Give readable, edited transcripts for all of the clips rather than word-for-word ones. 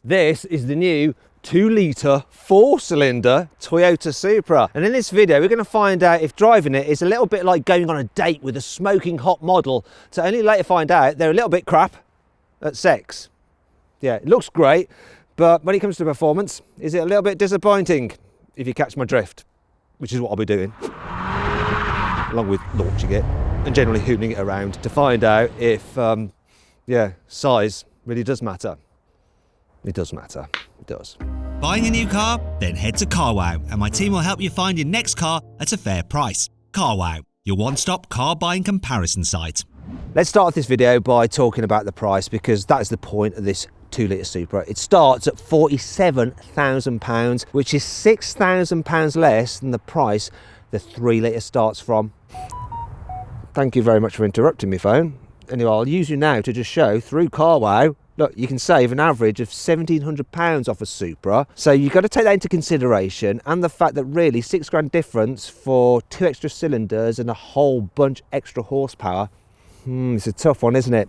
This is the new 2-litre 4-cylinder Toyota Supra, and in this video we're going to find out if driving it is a little bit like going on a date with a smoking hot model, to only later find out they're a little bit crap at sex. Yeah, it looks great, but when it comes to performance, is it a little bit disappointing, if you catch my drift, which is what I'll be doing, along with launching it and generally hooning it around to find out if size really does matter. It does matter. It does. Buying a new car? Then head to CarWow and my team will help you find your next car at a fair price. CarWow, your one-stop car buying comparison site. Let's start this video by talking about the price, because that is the point of this 2-litre Supra. It starts at £47,000, which is £6,000 less than the price the 3-litre starts from. Thank you very much for interrupting me, phone. Anyway, I'll use you now to just show through CarWow. Look, you can save an average of £1,700 off a Supra. So you've got to take that into consideration, and the fact that really £6 difference for 2 extra cylinders and a whole bunch extra horsepower. It's a tough one, isn't it?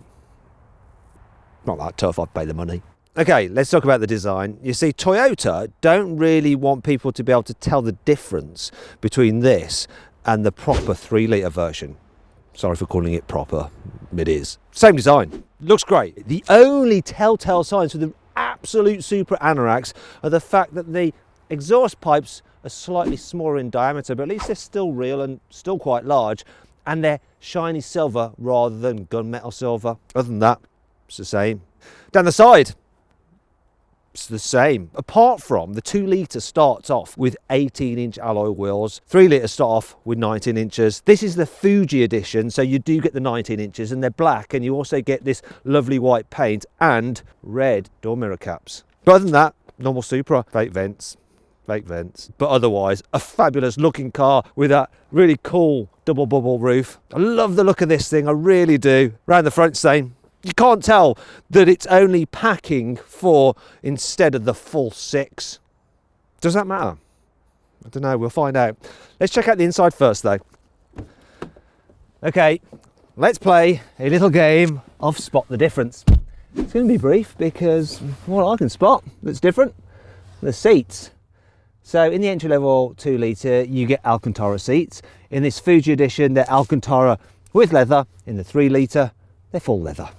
Not that tough, I'd pay the money. Okay, let's talk about the design. You see, Toyota don't really want people to be able to tell the difference between this and the proper 3-litre version. Sorry for calling it proper, it is. Same design, looks great. The only telltale signs for the absolute Supra anoraks are the fact that the exhaust pipes are slightly smaller in diameter, but at least they're still real and still quite large, and they're shiny silver rather than gunmetal silver. Other than that, it's the same. Down the side, it's the same, apart from the 2-litre starts off with 18-inch alloy wheels. 3-litre start off with 19 inches. This is the Fuji edition, so you do get the 19 inches, and they're black, and you also get this lovely white paint and red door mirror caps. But other than that, normal Supra, fake vents. But otherwise, a fabulous looking car with that really cool double bubble roof. I love the look of this thing, I really do. Round the front same. You can't tell that it's only packing 4 instead of the full 6. Does that matter? I don't know, we'll find out. Let's check out the inside first though. Okay, let's play a little game of spot the difference. It's going to be brief because what I can spot that's different, the seats. So in the entry-level 2-litre, you get Alcantara seats. In this Fuji edition, they're Alcantara with leather. In the 3-litre, they're full leather.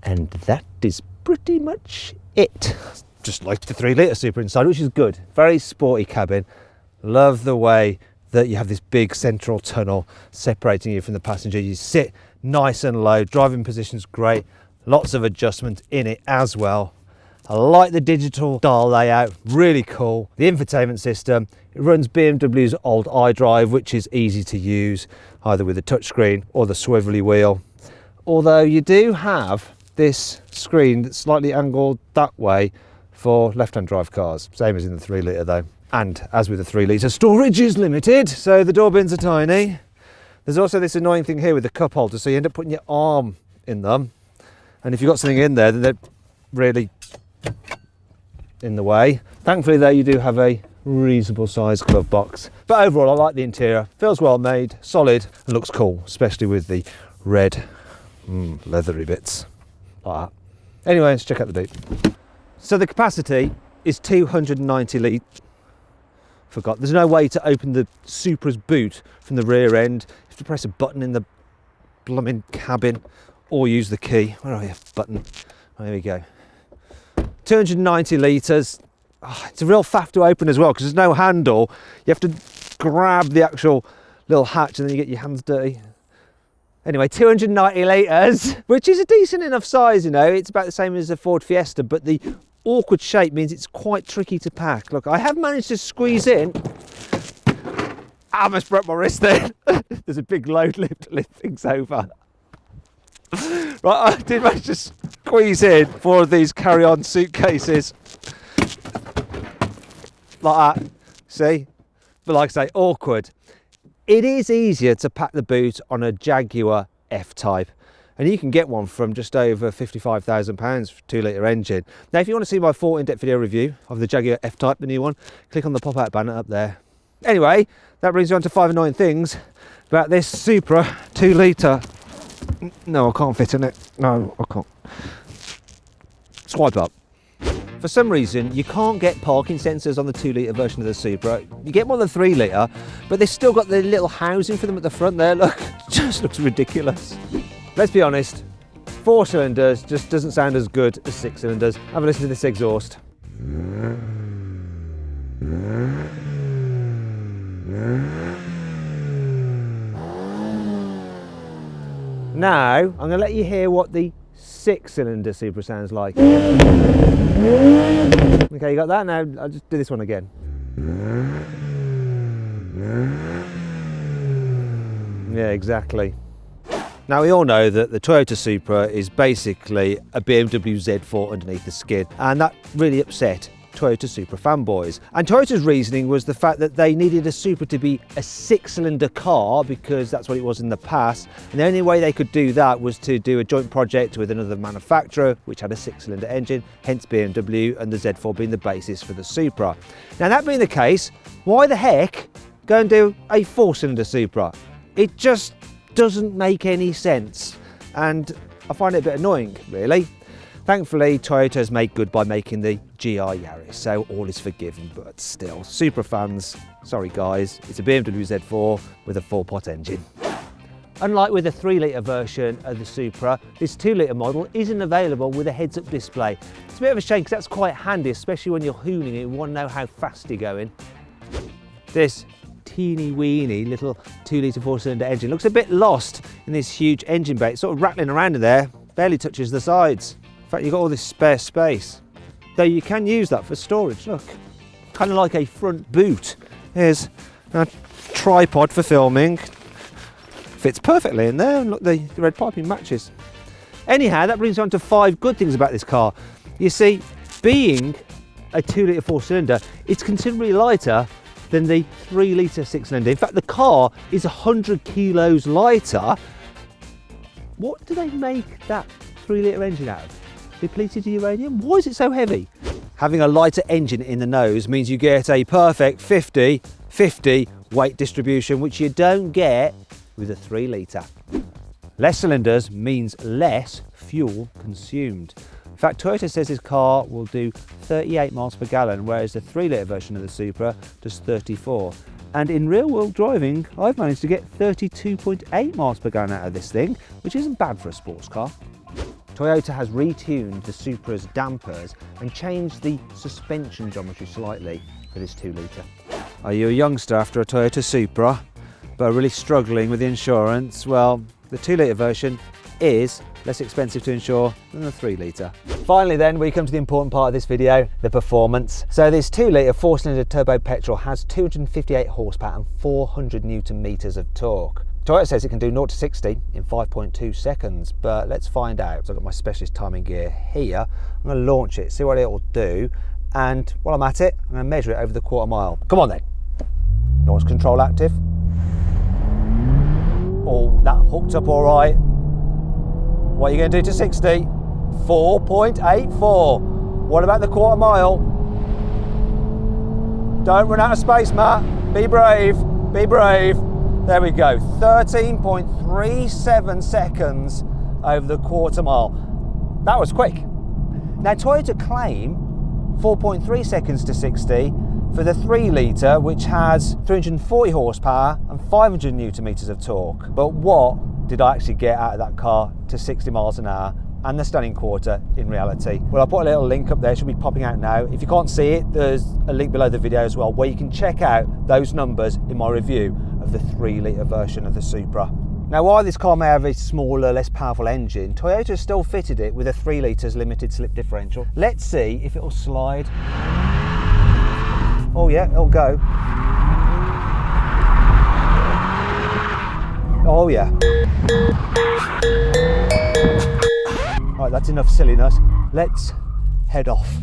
And that is pretty much it. Just like the 3-litre Supra inside, which is good. Very sporty cabin. Love the way that you have this big central tunnel separating you from the passenger. You sit nice and low. Driving position's great. Lots of adjustment in it as well. I like the digital dial layout, really cool. The infotainment system, it runs BMW's old iDrive, which is easy to use, either with the touchscreen or the swivelly wheel. Although you do have this screen that's slightly angled that way for left-hand drive cars, same as in the 3-litre though. And as with the 3-litre, storage is limited, so the door bins are tiny. There's also this annoying thing here with the cup holder, so you end up putting your arm in them, and if you've got something in there, then they're really in the way. Thankfully though, you do have a reasonable sized glove box. But overall, I like the interior. Feels well made, solid, and looks cool, especially with the red leathery bits like that. Anyway, let's check out the boot. So the capacity is 290 litres. Forgot, there's no way to open the Supra's boot from the rear end. You have to press a button in the blooming cabin or use the key. Where are you? Button. Oh, there we go. 290 litres. Oh, it's a real faff to open as well because there's no handle. You have to grab the actual little hatch and then you get your hands dirty. Anyway, 290 litres, which is a decent enough size, you know. It's about the same as a Ford Fiesta, but the awkward shape means it's quite tricky to pack. Look, I have managed to squeeze in. I almost broke my wrist then. There's a big load lift to lift things over. Right, I did manage to squeeze in 4 of these carry-on suitcases. Like that, see? But like I say, awkward. It is easier to pack the boot on a Jaguar F-Type. And you can get one from just over £55,000 for a 2-litre engine. Now, if you want to see my full in-depth video review of the Jaguar F-Type, the new one, click on the pop-out banner up there. Anyway, that brings you on to 5 annoying things about this Supra 2-litre. No, I can't fit in it. No, I can't. Swipe up. For some reason, you can't get parking sensors on the 2-litre version of the Supra. You get one on the 3-litre, but they've still got the little housing for them at the front there. Look, just looks ridiculous. Let's be honest, 4 cylinders just doesn't sound as good as 6 cylinders. Have a listen to this exhaust. Now, I'm going to let you hear what the 6-cylinder Supra sounds like. Okay, you got that? Now, I'll just do this one again. Yeah, exactly. Now, we all know that the Toyota Supra is basically a BMW Z4 underneath the skin, and that really upset Toyota Supra fanboys. And Toyota's reasoning was the fact that they needed a Supra to be a 6-cylinder car because that's what it was in the past, and the only way they could do that was to do a joint project with another manufacturer which had a 6-cylinder engine, hence BMW, and the Z4 being the basis for the Supra. Now, that being the case, why the heck go and do a 4-cylinder Supra? It just doesn't make any sense, and I find it a bit annoying, really. Thankfully, Toyota has made good by making the GR Yaris, so all is forgiven, but still, Supra fans, sorry guys, it's a BMW Z4 with a 4-pot engine. Unlike with the 3-litre version of the Supra, this 2-litre model isn't available with a heads-up display. It's a bit of a shame because that's quite handy, especially when you're hooning it and want to know how fast you're going. This teeny weeny little 2-litre 4-cylinder engine looks a bit lost in this huge engine bay. It's sort of rattling around in there, barely touches the sides. In fact, you've got all this spare space. Though you can use that for storage, look. Kind of like a front boot. Here's a tripod for filming. Fits perfectly in there, and look, the red piping matches. Anyhow, that brings me on to 5 good things about this car. You see, being a 2-litre 4-cylinder, it's considerably lighter than the 3-litre 6-cylinder. In fact, the car is 100 kilos lighter. What do they make that 3-litre engine out of? Depleted uranium? Why is it so heavy? Having a lighter engine in the nose means you get a perfect 50-50 weight distribution, which you don't get with a 3-litre. Less cylinders means less fuel consumed. In fact, Toyota says this car will do 38 miles per gallon, whereas the 3-litre version of the Supra does 34. And in real-world driving, I've managed to get 32.8 miles per gallon out of this thing, which isn't bad for a sports car. Toyota has retuned the Supra's dampers and changed the suspension geometry slightly for this 2-litre. Are you a youngster after a Toyota Supra, but are really struggling with the insurance? Well, the 2-litre version is less expensive to insure than the 3-litre. Finally then, we come to the important part of this video, the performance. So this 2-litre 4-cylinder turbo petrol has 258 horsepower and 400 newton meters of torque. Toyota says it can do 0 to 60 in 5.2 seconds, but let's find out. So I've got my specialist timing gear here. I'm going to launch it, see what it will do, and while I'm at it, I'm going to measure it over the quarter mile. Come on then. Launch control active. Oh, that hooked up all right. What are you going to do to 60? 4.84. What about the quarter mile? Don't run out of space, Matt. Be brave, be brave. There we go, 13.37 seconds over the quarter mile. That was quick. Now, Toyota claim 4.3 seconds to 60 for the 3-litre, which has 340 horsepower and 500 newton meters of torque. But what did I actually get out of that car to 60 miles an hour and the stunning quarter in reality? Well, I'll put a little link up there, it should be popping out now. If you can't see it, there's a link below the video as well, where you can check out those numbers in my review of the 3-litre version of the Supra. Now, while this car may have a smaller, less powerful engine, Toyota still fitted it with a 3 litres limited slip differential. Let's see if it'll slide. Oh yeah, it'll go. Oh yeah. Right, that's enough silliness. Let's head off.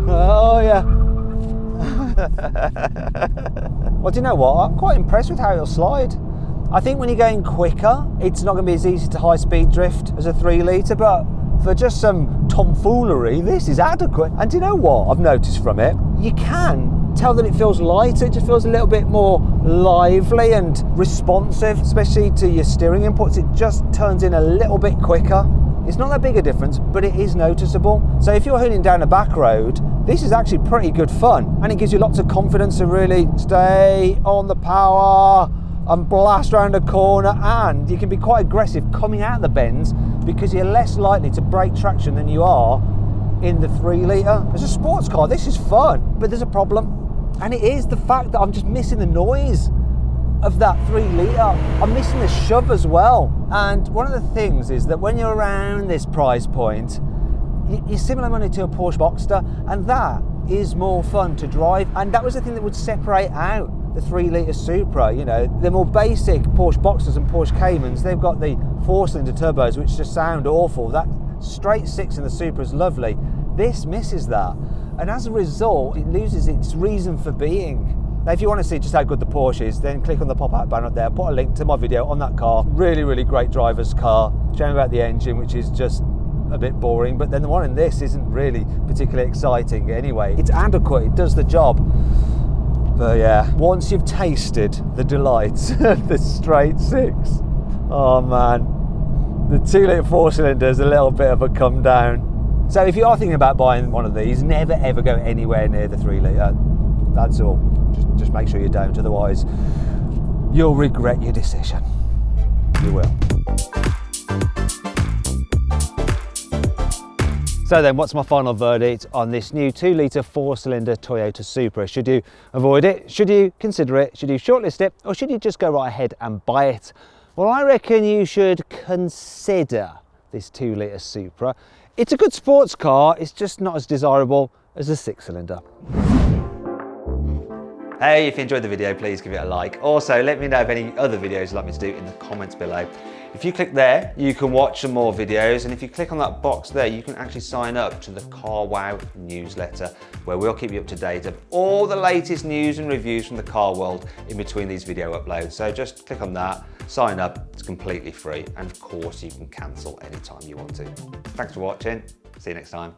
Oh yeah. Well, do you know what? I'm quite impressed with how it'll slide. I think when you're going quicker, it's not going to be as easy to high-speed drift as a 3-litre, but for just some tomfoolery, this is adequate. And do you know what I've noticed from it? You can tell that it feels lighter. It just feels a little bit more lively and responsive, especially to your steering inputs. It just turns in a little bit quicker. It's not that big a difference, but it is noticeable. So if you're hooning down a back road, this is actually pretty good fun, and it gives you lots of confidence to really stay on the power and blast around a corner, and you can be quite aggressive coming out of the bends because you're less likely to break traction than you are in the 3 litre. As a sports car, this is fun, but there's a problem, and it is the fact that I'm just missing the noise of that 3 litre. I'm missing the shove as well. And one of the things is that when you're around this price point, you're similar money to a Porsche Boxster, and that is more fun to drive. And that was the thing that would separate out the 3 litre Supra. You know, the more basic Porsche Boxsters and Porsche Caymans, they've got the 4-cylinder turbos which just sound awful. That straight 6 in the Supra is lovely. This misses that, and as a result it loses its reason for being. Now if you want to see just how good the Porsche is, then click on the pop-out banner up there. I'll put a link to my video on that car. Really, really great driver's car. Shame about the engine, which is just a bit boring, but then the one in this isn't really particularly exciting anyway. It's adequate, it does the job. But yeah, once you've tasted the delights of the straight 6, oh man, the 2 litre 4-cylinder is a little bit of a come down. So if you are thinking about buying one of these, never ever go anywhere near the 3 litre. That's all. Just make sure you don't, otherwise you'll regret your decision. You will. So then, what's my final verdict on this new 2 litre 4-cylinder Toyota Supra? Should you avoid it? Should you consider it? Should you shortlist it? Or should you just go right ahead and buy it? Well, I reckon you should consider this 2 litre Supra. It's a good sports car, it's just not as desirable as a 6-cylinder. Hey, if you enjoyed the video, please give it a like. Also, let me know of any other videos you'd like me to do in the comments below. If you click there, you can watch some more videos, and if you click on that box there, you can actually sign up to the CarWow newsletter, where we'll keep you up to date of all the latest news and reviews from the car world in between these video uploads. So just click on that, sign up, it's completely free, and of course you can cancel anytime you want to. Thanks for watching, see you next time.